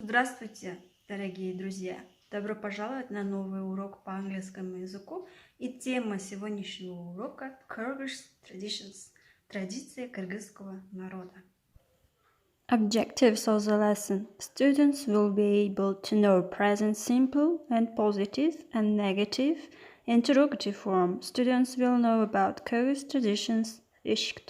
Здравствуйте, дорогие друзья! Добро пожаловать на новый урок по английскому языку. И тема сегодняшнего урока Kyrgyz Traditions – традиции кыргызского народа. Objectives of the lesson. Students will be able to know present simple and positive and negative interrogative form. Students will know about Kyrgyz Traditions Beshik.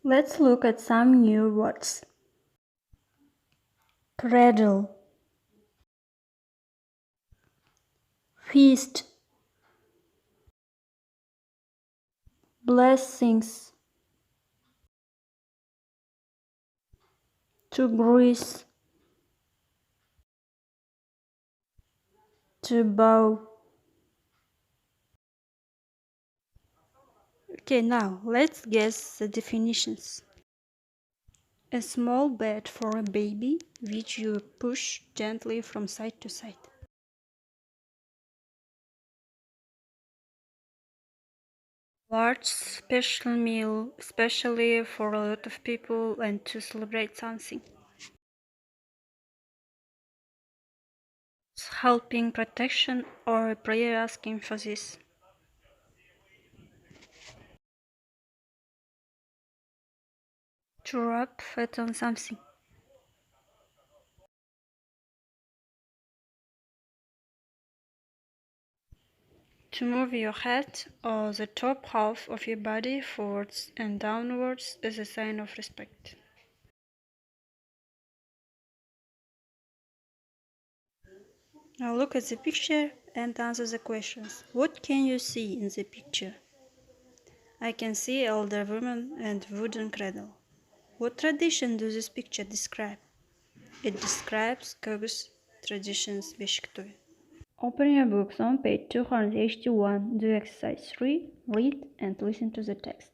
Let's look at some new words. Cradle, feast, blessings, to grease, to bow. Okay, now let's guess the definitions. A small bed for a baby, which you push gently from side to side. Large special meal, especially for a lot of people and to celebrate something. Helping protection or a prayer asking for this. To rub it on something. To move your head or the top half of your body forwards and downwards is a sign of respect. Now look at the picture and answer the questions. What can you see in the picture? I can see elder woman and wooden cradle. What tradition does this picture describe? It describes Kyrgyz Traditions Beshik. Open your books on page 281, do exercise 3, read and listen to the text.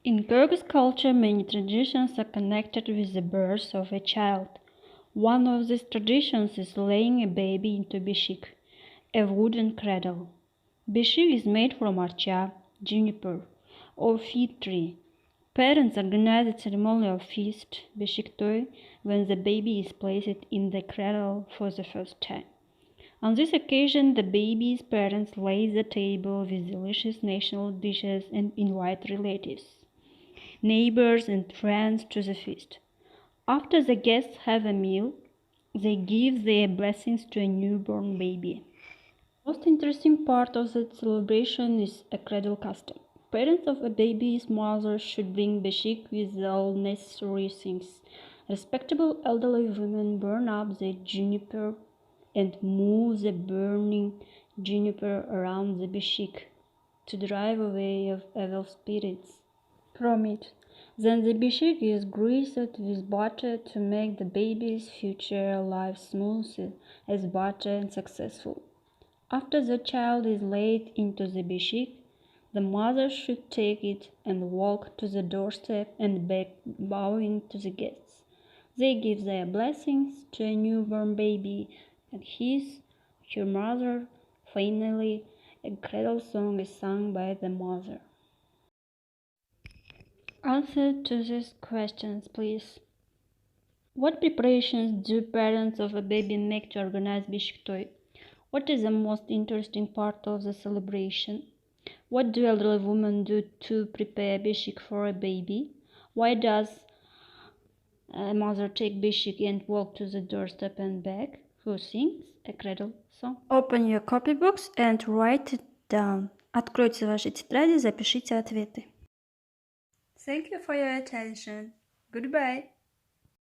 In Kyrgyz culture, many traditions are connected with the birth of a child. One of these traditions is laying a baby into beshik, a wooden cradle. Beshik is made from archa, juniper, or fig tree. Parents organize a ceremonial feast, beshiktoy, when the baby is placed in the cradle for the first time. On this occasion, the baby's parents lay the table with delicious national dishes and invite relatives, neighbors, and friends to the feast. After the guests have a meal, they give their blessings to a newborn baby. The most interesting part of the celebration is a cradle custom. Parents of a baby's mother should bring beshik with all necessary things. Respectable elderly women burn up the juniper and move the burning juniper around the beshik to drive away evil spirits from it. Then the beshik is greased with butter to make the baby's future life smooth as butter and successful. After the child is laid into the beshik, the mother should take it and walk to the doorstep and beg, bowing to the guests. They give their blessings to a newborn baby and her mother. Finally, a cradle song is sung by the mother. Answer to these questions, please. What preparations do parents of a baby make to organize beshiktoy? What is the most interesting part of the celebration? What do elderly women do to prepare beshik for a baby? Why does a mother take beshik and walk to the doorstep and beg? Who sings a cradle song? Open your copybooks and write it down. Откройте ваши тетради, запишите ответы. Thank you for your attention. Goodbye.